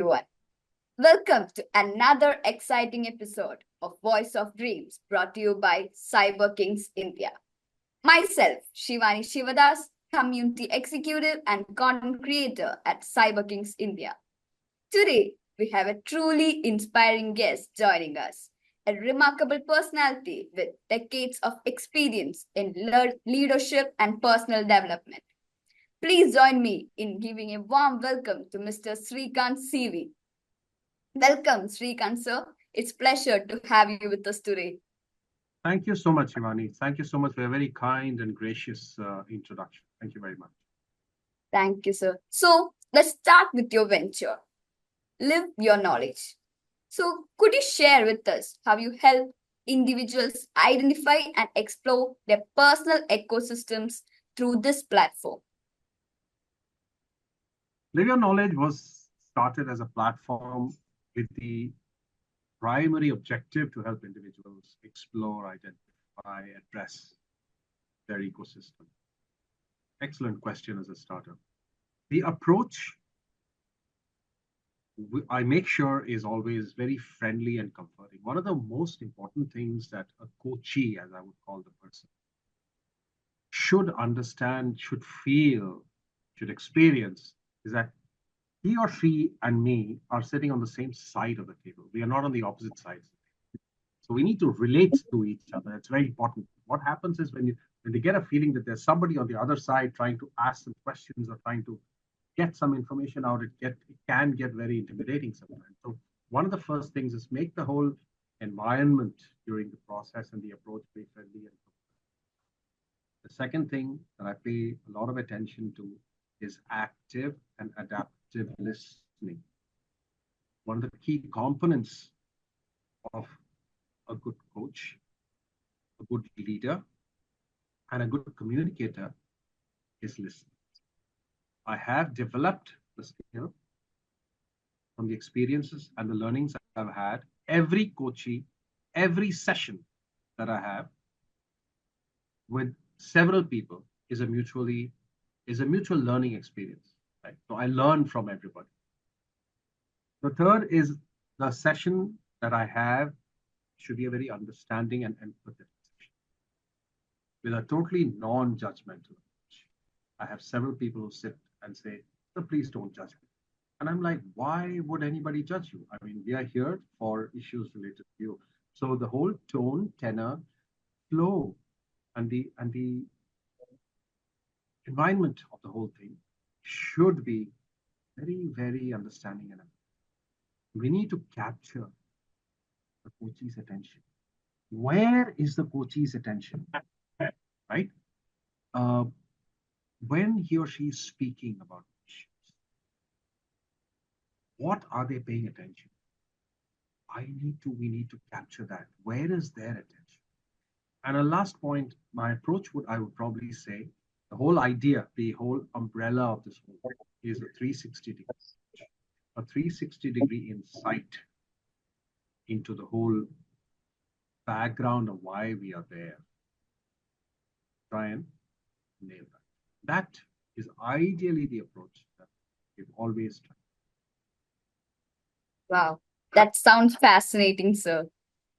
everyone. Welcome to another exciting episode of Voice of Dreams brought to you by Cyber Kings India. Myself, Shivani Shivadas, Community Executive and Content Creator at Cyber Kings India. Today, we have a truly inspiring guest joining us, a remarkable personality with decades of experience in leadership and personal development. Please join me in giving a warm welcome to Mr. Srikanth C.V. Welcome, Srikanth sir. It's pleasure to have you with us today. Thank you so much, Ivani. Thank you so much for a very kind and gracious introduction. Thank you very much. Thank you, sir. So, let's start with your venture. Live your knowledge. So, could you share with us how you help individuals identify and explore their personal ecosystems through this platform? Live Your Knowledge was started as a platform with the primary objective to help individuals explore, identify, address their ecosystem. Excellent question as a starter. The approach I make sure is always very friendly and comforting. One of the most important things that a coachee, as I would call the person, should understand, should feel, should experience is that he or she and me are sitting on the same side of the table. We are not on the opposite sides. So we need to relate to each other. It's very important. What happens is when they get a feeling that there's somebody on the other side trying to ask some questions or trying to get some information out, it can get very intimidating sometimes. So one of the first things is make the whole environment during the process and the approach very friendly. And the second thing that I pay a lot of attention to is active and adaptive listening. One of the key components of a good coach, a good leader, and a good communicator is listening. I have developed the skill from the experiences and the learnings I've had. Every coachee, every session that I have with several people is a mutual learning experience. Right? So I learn from everybody. The third is the session that I have should be a very understanding and empathetic session with a totally non-judgmental approach. I have several people who sit and say, so please don't judge me. And I'm like, why would anybody judge you? I mean, we are here for issues related to you. So the whole tone, tenor, flow, and the environment of the whole thing should be very, very understanding. And we need to capture the coachee's attention. Where is the coachee's attention? Right? When he or she is speaking about issues, what are they paying attention? We need to capture that. Where is their attention? And a last point, my approach I would probably say, the whole idea, the whole umbrella of this whole is a 360 degree. A 360-degree insight into the whole background of why we are there. Try and nail that. That is ideally the approach that we've always tried. Wow, that sounds fascinating, sir.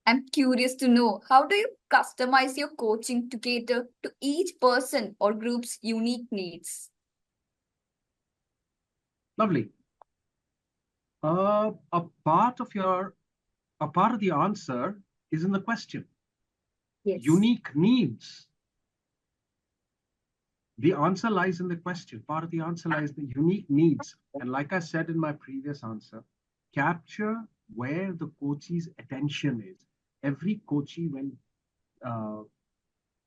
I'm curious to know, how do you customize your coaching to cater to each person or group's unique needs? Lovely. A part of the answer is in the question. Yes. Unique needs. The answer lies in the question. Part of the answer lies in the unique needs. And like I said in my previous answer, capture where the coachee's attention is. Every coachee, when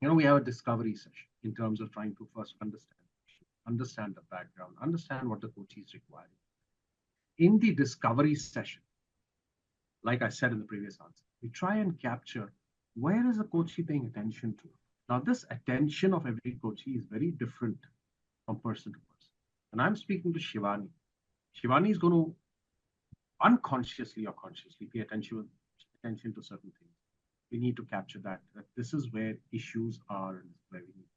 we have a discovery session in terms of trying to first understand the background, understand what the coachee is requiring. In the discovery session, like I said in the previous answer, we try and capture where is the coachee paying attention to. Now, this attention of every coachee is very different from person to person. And I'm speaking to Shivani. Shivani is going to unconsciously or consciously pay attention to certain things. We need to capture that this is where issues are and where we need.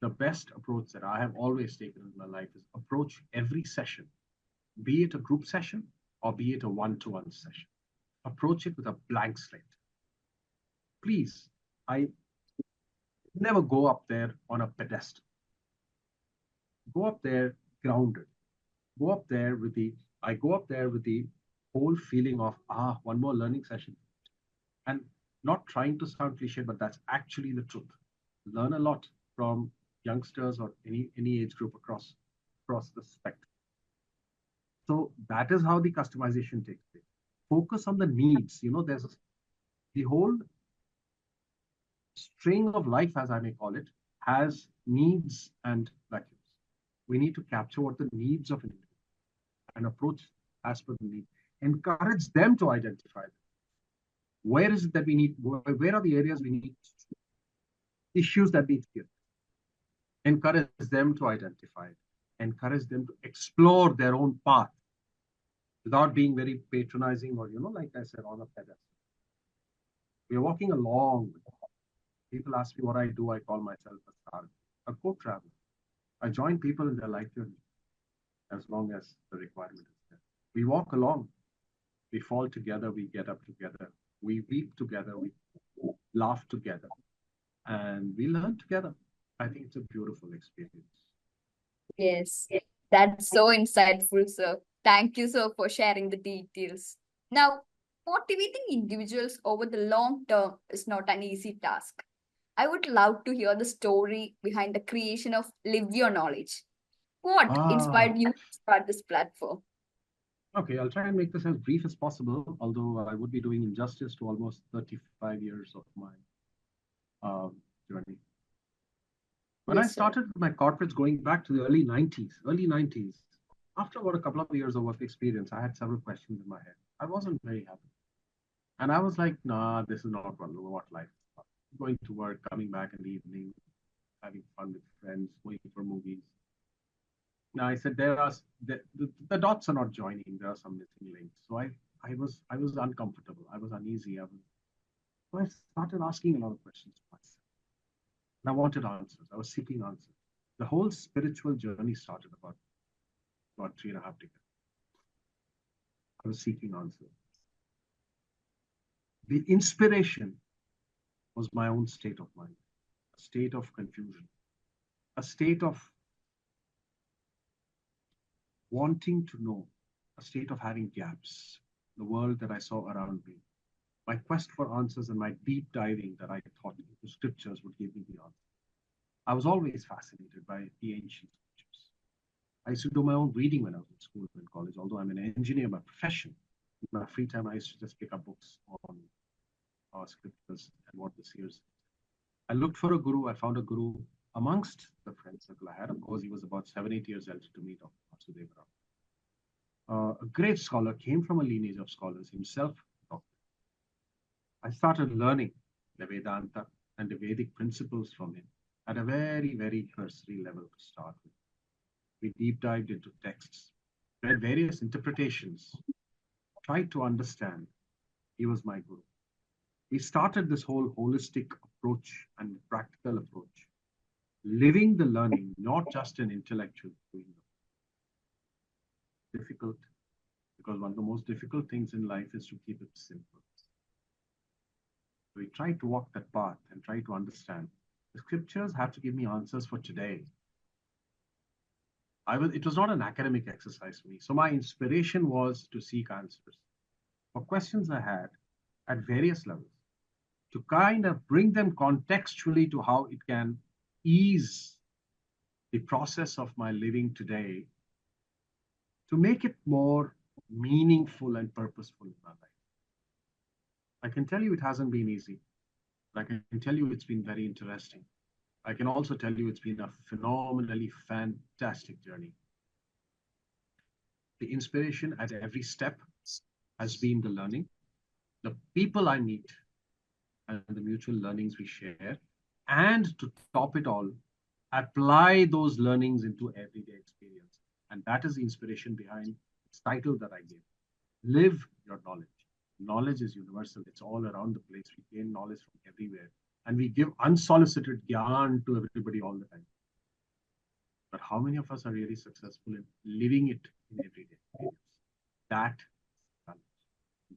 The best approach that I have always taken in my life is approach every session, be it a group session, or be it a one-to-one session. Approach it with a blank slate. Please, I never go up there on a pedestal. Go up there grounded. Go up there with the, I go up there with the whole feeling of, one more learning session. And not trying to sound cliche, but that's actually the truth. Learn a lot from youngsters or any age group across the spectrum. So that is how the customization takes place. Focus on the needs. The whole string of life, as I may call it, has needs and vacuums. We need to capture what the needs of an individual and approach as per the need. Encourage them to identify them. Where is it that we need, where are the areas we need issues that need to encourage them to identify it, encourage them to explore their own path without being very patronizing or, like I said, on a pedestal. We are walking along. People ask me what I do. I call myself a co-traveler. I join people in their life journey as long as the requirement is there. We walk along. We fall together. We get up together. We weep together. We laugh together. And we learn together. I think it's a beautiful experience. Yes, that's so insightful, sir. Thank you, sir, for sharing the details. Now, motivating individuals over the long term is not an easy task. I would love to hear the story behind the creation of Live Your Knowledge. What Ah, inspired you to start this platform? okay, I'll try and make this as brief as possible, although I would be doing injustice to almost 35 years of my journey. When I Yes, sir. started my corporates going back to the early 90s, after about a couple of years of work experience, I had several questions in my head. I wasn't very happy. And I was like, nah, this is not what life is about. Going to work, coming back in the evening, having fun with friends, going for movies. Now I said the dots are not joining. There are some missing links. So I was uncomfortable. I was uneasy. So I started asking a lot of questions to myself. And I wanted answers. I was seeking answers. The whole spiritual journey started about 3.5 decades. I was seeking answers. The inspiration was my own state of mind, a state of confusion, a state of wanting to know, a state of having gaps, the world that I saw around me. My quest for answers and my deep diving that I thought into scriptures would give me the answer. I was always fascinated by the ancient scriptures. I used to do my own reading when I was in school and college, although I'm an engineer by profession. In my free time, I used to just pick up books on our scriptures and what the seers. I looked for a guru. I found a guru amongst the friend circle I had. Of course, he was about 7, 8 years elder to me, Dr. Vasudeva. A great scholar, came from a lineage of scholars himself. I started learning the Vedanta and the Vedic principles from him at a very, very cursory level to start with. We deep dived into texts, read various interpretations, tried to understand. He was my guru. We started this whole holistic approach and practical approach, living the learning, not just an intellectual doing. Difficult, because one of the most difficult things in life is to keep it simple. We try to walk that path and try to understand. The scriptures have to give me answers for today. It was not an academic exercise for me. So my inspiration was to seek answers for questions I had at various levels, to kind of bring them contextually to how it can ease the process of my living today, to make it more meaningful and purposeful in my life. I can tell you it hasn't been easy, but I can tell you it's been very interesting. I can also tell you it's been a phenomenally fantastic journey. The inspiration at every step has been the learning, the people I meet, and the mutual learnings we share. And to top it all, apply those learnings into everyday experience. And that is the inspiration behind its title that I gave. Live your knowledge. Knowledge is universal. It's all around the place. We gain knowledge from everywhere. And we give unsolicited gyan to everybody all the time. But how many of us are really successful in living it in everyday experience? That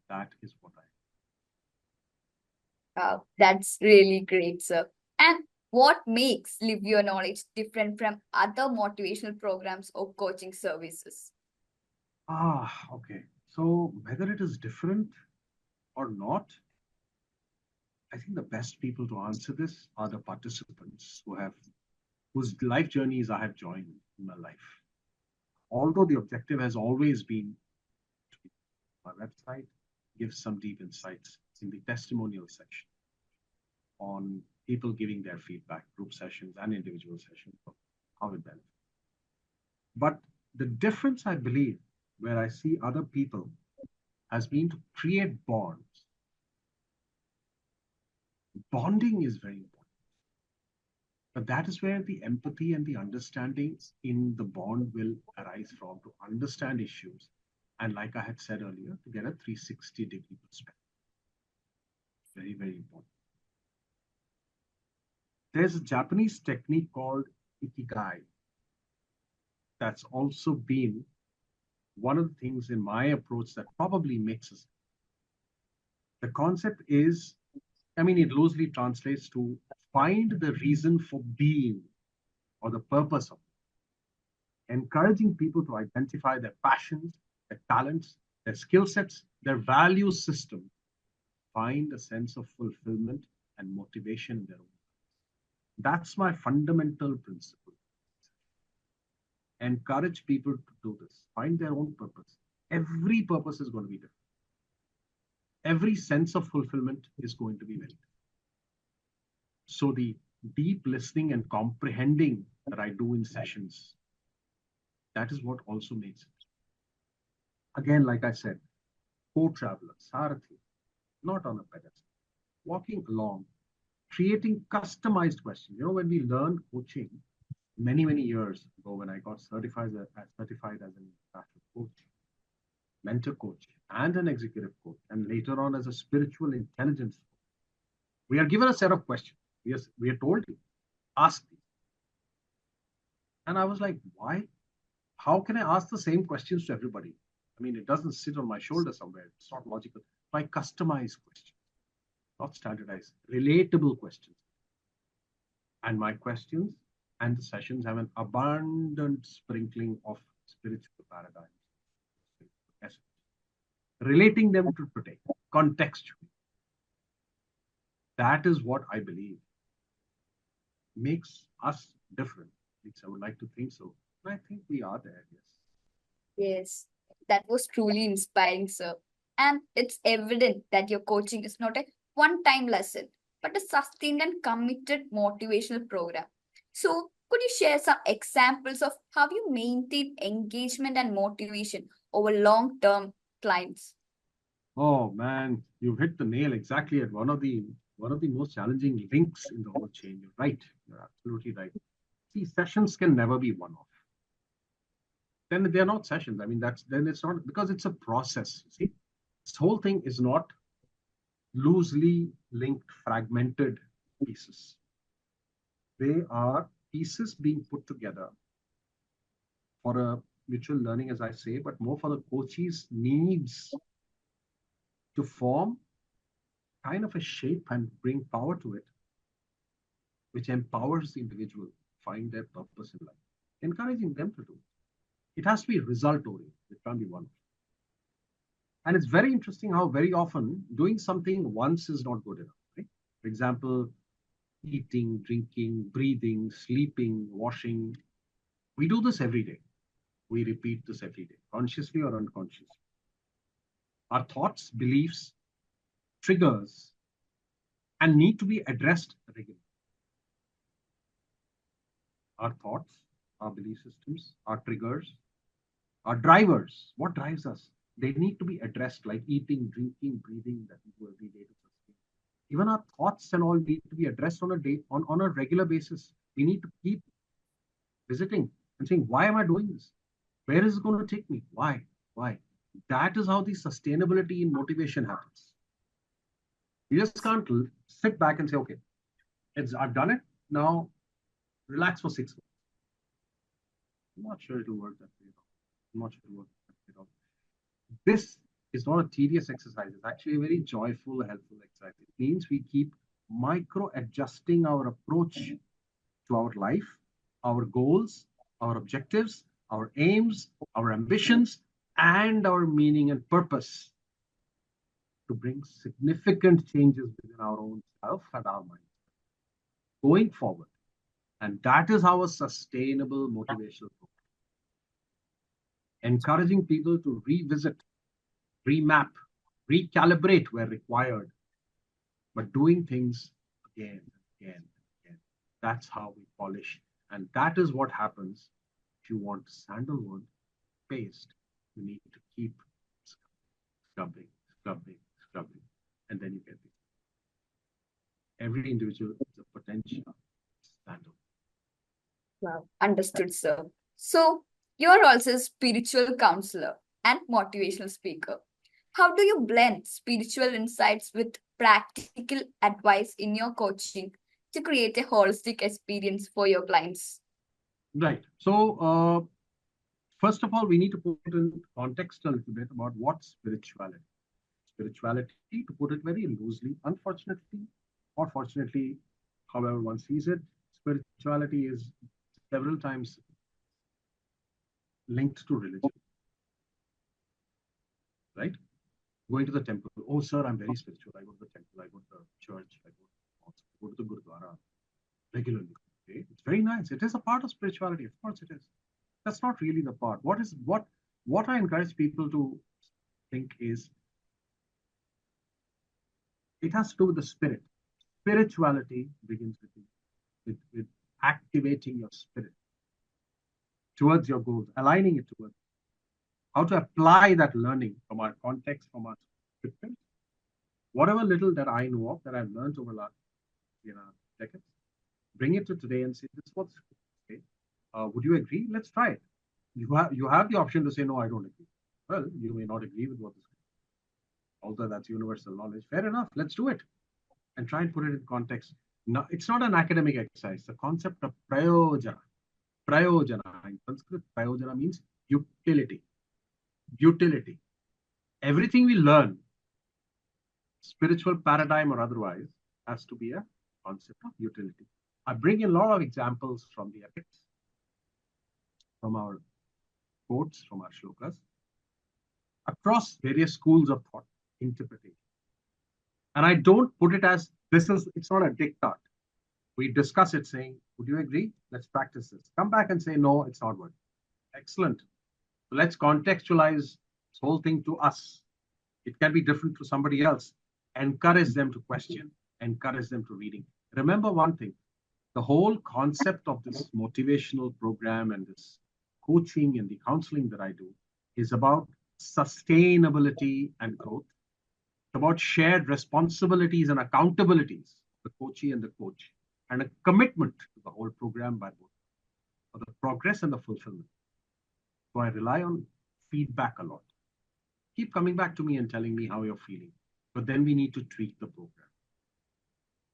That is what I. That's really great, sir. And what makes Live Your Knowledge different from other motivational programs or coaching services? Okay. So whether it is different or not, I think the best people to answer this are the participants whose life journeys I have joined in my life. Although the objective has always been to my website give some deep insights in the testimonial section on people giving their feedback, group sessions and individual sessions, of how it benefits. But the difference, I believe, where I see other people has been to create bonds. Bonding is very important. But that is where the empathy and the understanding in the bond will arise from to understand issues. And like I had said earlier, to get a 360-degree perspective. Very, very important. There's a Japanese technique called ikigai that's also been one of the things in my approach that probably makes us. The concept is, I mean, it loosely translates to find the reason for being or the purpose of it. Encouraging people to identify their passions, their talents, their skill sets, their value system, find a sense of fulfillment and motivation in their own. That's my fundamental principle. Encourage people to do this, find their own purpose. Every purpose is going to be different. Every sense of fulfillment is going to be very different. So the deep listening and comprehending that I do in sessions, that is what also makes it. Again, like I said, co-traveler, Sarathi, not on a pedestal, walking along, creating customized questions. You know, when we learned coaching many, many years ago, when I got certified as an international coach, mentor coach, and an executive coach, and later on as a spiritual intelligence coach, we are given a set of questions. We are told to ask these. And I was like, why? How can I ask the same questions to everybody? I mean, it doesn't sit on my shoulder somewhere. It's not logical. I customize questions, not standardized, relatable questions. And my questions and the sessions have an abundant sprinkling of spiritual paradigms, relating them to today, contextually. That is what I believe makes us different. At least I would like to think so. And I think we are there, yes. Yes, that was truly inspiring, sir. And it's evident that your coaching is not a one time lesson, but a sustained and committed motivational program. So, could you share some examples of how you maintain engagement and motivation over long term clients? Oh man, you've hit the nail exactly at one of the most challenging links in the whole chain. You're right. You're absolutely right. See, sessions can never be one-off. Then they're not sessions. I mean, that's then it's not because it's a process. See, this whole thing is not loosely linked, fragmented pieces. They are pieces being put together for a mutual learning, as I say, but more for the coachee's needs to form kind of a shape and bring power to it, which empowers the individual to find their purpose in life, encouraging them to do it. It has to be result oriented. It can't be one. And it's very interesting how very often doing something once is not good enough. Right? For example, eating, drinking, breathing, sleeping, washing. We do this every day. We repeat this every day, consciously or unconsciously. Our thoughts, beliefs, triggers, and need to be addressed regularly. Our thoughts, our belief systems, our triggers, our drivers. What drives us? They need to be addressed, like eating, drinking, breathing, that we do every day to sustain. Even our thoughts and all need to be addressed on a day, on a regular basis. We need to keep visiting and saying, why am I doing this? Where is it going to take me? Why? Why? That is how the sustainability in motivation happens. You just can't sit back and say, okay, I've done it. Now relax for 6 months. I'm not sure it'll work that way at all. I'm not sure it'll work that way at all. This It's not a tedious exercise. It's actually a very joyful, helpful exercise. It means we keep micro adjusting our approach to our life, our goals, our objectives, our aims, our ambitions, and our meaning and purpose to bring significant changes within our own self and our mind going forward. And that is how a sustainable motivational program, encouraging people to revisit, remap, recalibrate where required, but doing things again and again and again. That's how we polish. And that is what happens if you want sandalwood paste. You need to keep scrubbing, scrubbing, scrubbing, and then you get it. Every individual is a potential sandalwood. Wow. Understood, sir. So, you're also a spiritual counselor and motivational speaker. How do you blend spiritual insights with practical advice in your coaching to create a holistic experience for your clients? Right. So, first of all, we need to put in context a little bit about what spirituality. Spirituality, to put it very loosely, unfortunately, or fortunately, however one sees it, spirituality is several times linked to religion, right? Going to the temple. Oh, sir, I'm very spiritual. I go to the temple, I go to the church, I go to the mosque, I go to the Gurdwara regularly. Okay? It's very nice. It is a part of spirituality. Of course it is. That's not really the part. What I encourage people to think is it has to do with the spirit. Spirituality begins with activating your spirit towards your goals, aligning it towards how to apply that learning from our context, from our scriptures, whatever little that I know of that I've learned over the last decades, bring it to today and say, this is what's okay. Would you agree? Let's try it. You have the option to say, no, I don't agree. Well, you may not agree with what is, although that's universal knowledge. Fair enough. Let's do it and try and put it in context. No, it's not an academic exercise. The concept of prayojana. Prayojana in Sanskrit, prayojana means utility. Utility. Everything we learn, spiritual paradigm or otherwise, has to be a concept of utility. I bring in a lot of examples from the epics, from our quotes, from our shlokas, across various schools of thought, interpretation. And I don't put it as this is, it's not a diktat. We discuss it saying, would you agree? Let's practice this. Come back and say, no, it's not working. Excellent. So let's contextualize this whole thing to us. It can be different to somebody else. Encourage them to question, encourage them to reading. Remember one thing, the whole concept of this motivational program and this coaching and the counseling that I do is about sustainability and growth. It's about shared responsibilities and accountabilities, the coachee and the coach, and a commitment to the whole program by both for the progress and the fulfillment. So I rely on feedback a lot. Keep coming back to me and telling me how you're feeling. But then we need to tweak the program.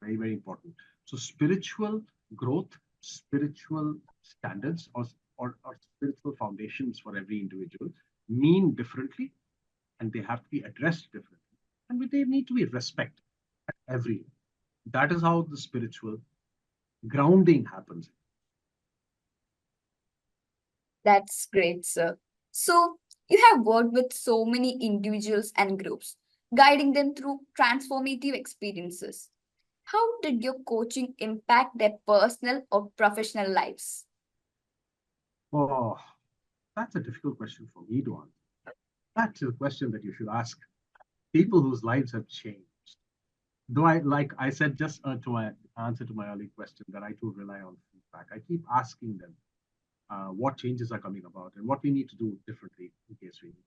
Very, very important. So spiritual growth, spiritual standards, or spiritual foundations for every individual mean differently, and they have to be addressed differently. And they need to be respected at every level. That is how the spiritual grounding happens. That's great, sir. So, you have worked with so many individuals and groups, guiding them through transformative experiences. How did your coaching impact their personal or professional lives? Oh, that's a difficult question for me to answer. That's a question that you should ask people whose lives have changed. Though like I said just to my answer to my early question, that I too rely on feedback. I keep asking them what changes are coming about and what we need to do differently in case we need.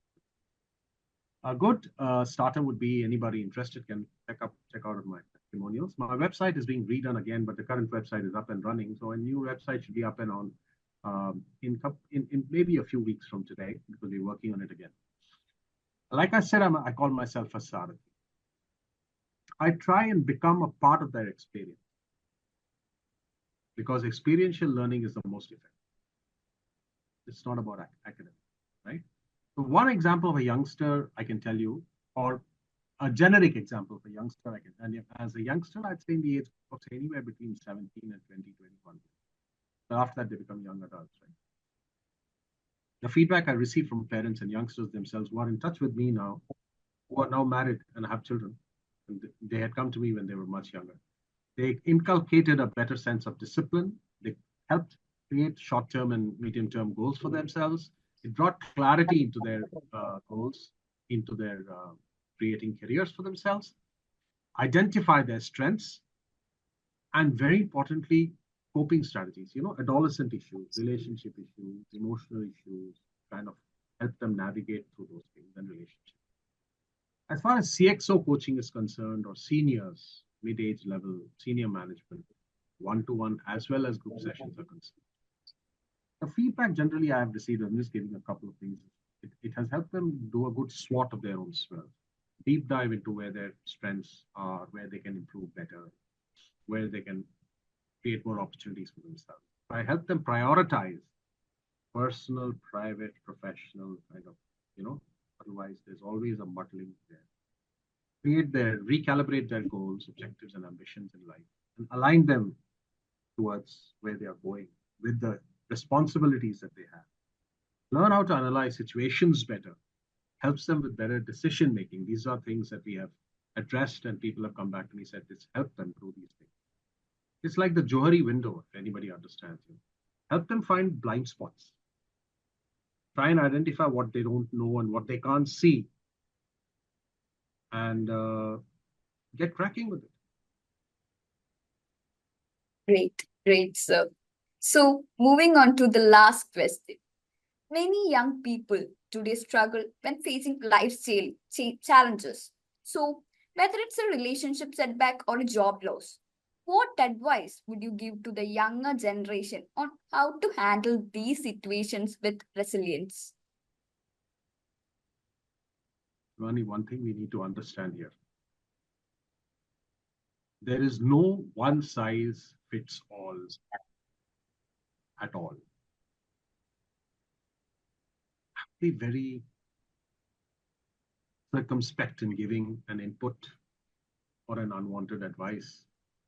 A good starter would be anybody interested can check out my testimonials. My website is being redone again, but the current website is up and running. So a new website should be up and on in maybe a few weeks from today, because we're working on it again. Like I said, I call myself a Sarathi. I try and become a part of their experience, because experiential learning is the most effective. It's not about academic, right? So one example of a youngster I can tell you, or a generic example of a youngster I can, and as a youngster, I'd say in the age of anywhere between 17 and 20, 21. So after that, they become young adults, right? The feedback I receive from parents and youngsters themselves who are in touch with me now, who are now married and have children, and they had come to me when they were much younger. They inculcated a better sense of discipline. They helped create short term and medium term goals for themselves. It brought clarity into their goals, into their creating careers for themselves, identify their strengths, and very importantly, coping strategies, adolescent issues, relationship issues, emotional issues, kind of help them navigate through those things and relationships. As far as CXO coaching is concerned, or seniors, mid-age level, senior management, one-to-one as well as group sessions are concerned, the feedback generally I have received, I'm just giving a couple of things, it has helped them do a good SWOT of their own self, deep dive into where their strengths are, where they can improve better, where they can create more opportunities for themselves. I help them prioritize personal, private, professional kind of, otherwise there's always a muddling there. Recalibrate their goals, objectives, and ambitions in life, and align them towards where they are going with the responsibilities that they have. Learn how to analyze situations better, helps them with better decision making. These are things that we have addressed, and people have come back to me and said it's helped them through these things. It's like the Johari window, if anybody understands it. Help them find blind spots. Try and identify what they don't know and what they can't see, and get cracking with it. Great, great, sir. So, moving on to the last question. Many young people today struggle when facing challenges. So, whether it's a relationship setback or a job loss, what advice would you give to the younger generation on how to handle these situations with resilience? Only one thing we need to understand here: there is no one size fits all at all. Be very circumspect in giving an input or an unwanted advice,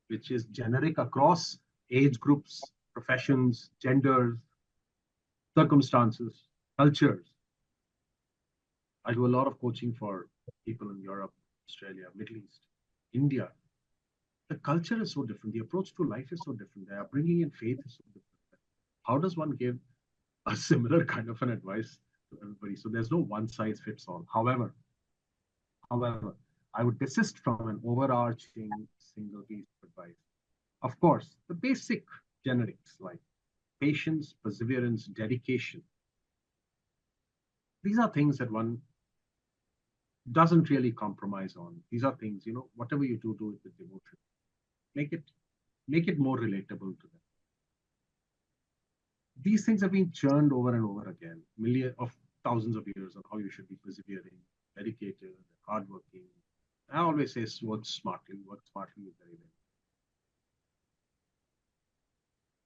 which is generic across age groups, professions, genders, circumstances, cultures. I do a lot of coaching for people in Europe, Australia, Middle East, India. The culture is so different. The approach to life is so different. They are bringing in faith is so different. How does one give a similar kind of an advice to everybody? So there's no one size fits all. However, I would desist from an overarching single piece of advice. Of course, the basic generics like patience, perseverance, dedication. These are things that one doesn't really compromise on. These are things, whatever you do, do it with devotion. Make it make it more relatable to them. These things have been churned over and over again, millions of thousands of years on how you should be persevering, dedicated, hardworking. I always say work smartly is very, very.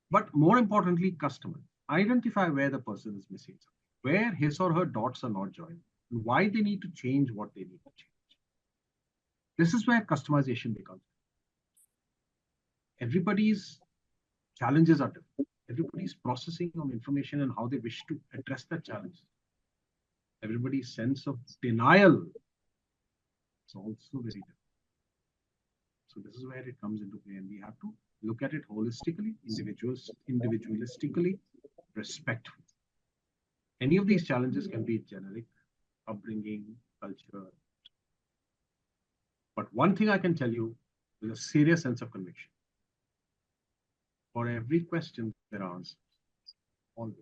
But more importantly, customer. Identify where the person is missing something, where his or her dots are not joined, and why they need to change what they need to change. This is where customization becomes. Everybody's challenges are different. Everybody's processing of information and how they wish to address that challenge. Everybody's sense of denial is also very different. So this is where it comes into play, and we have to look at it holistically, individualistically, respectfully. Any of these challenges can be generic, upbringing, culture. But one thing I can tell you with a serious sense of conviction: for every question, there are answers, always.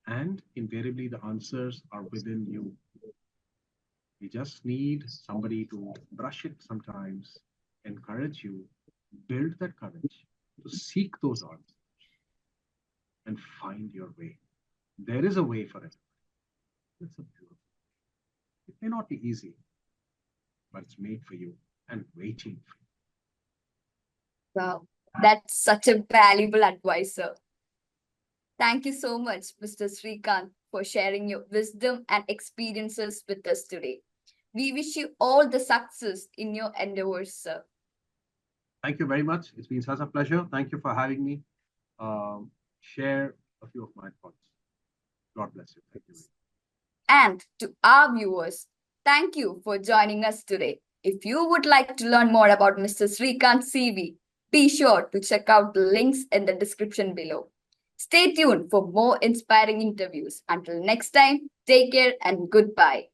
And invariably, the answers are within you. We just need somebody to brush it sometimes, encourage you, build that courage to seek those answers and find your way. There is a way for it. It's a beautiful. It may not be easy, but it's made for you and waiting for you. Wow, that's such a valuable advice, sir. Thank you so much, Mr. Srikanth, for sharing your wisdom and experiences with us today. We wish you all the success in your endeavors, sir. Thank you very much. It's been such a pleasure. Thank you for having me. Share a few of my thoughts. God bless you. Thank you. And to our viewers, thank you for joining us today. If you would like to learn more about Mr. Srikanth C.V., be sure to check out the links in the description below. Stay tuned for more inspiring interviews. Until next time, take care and goodbye.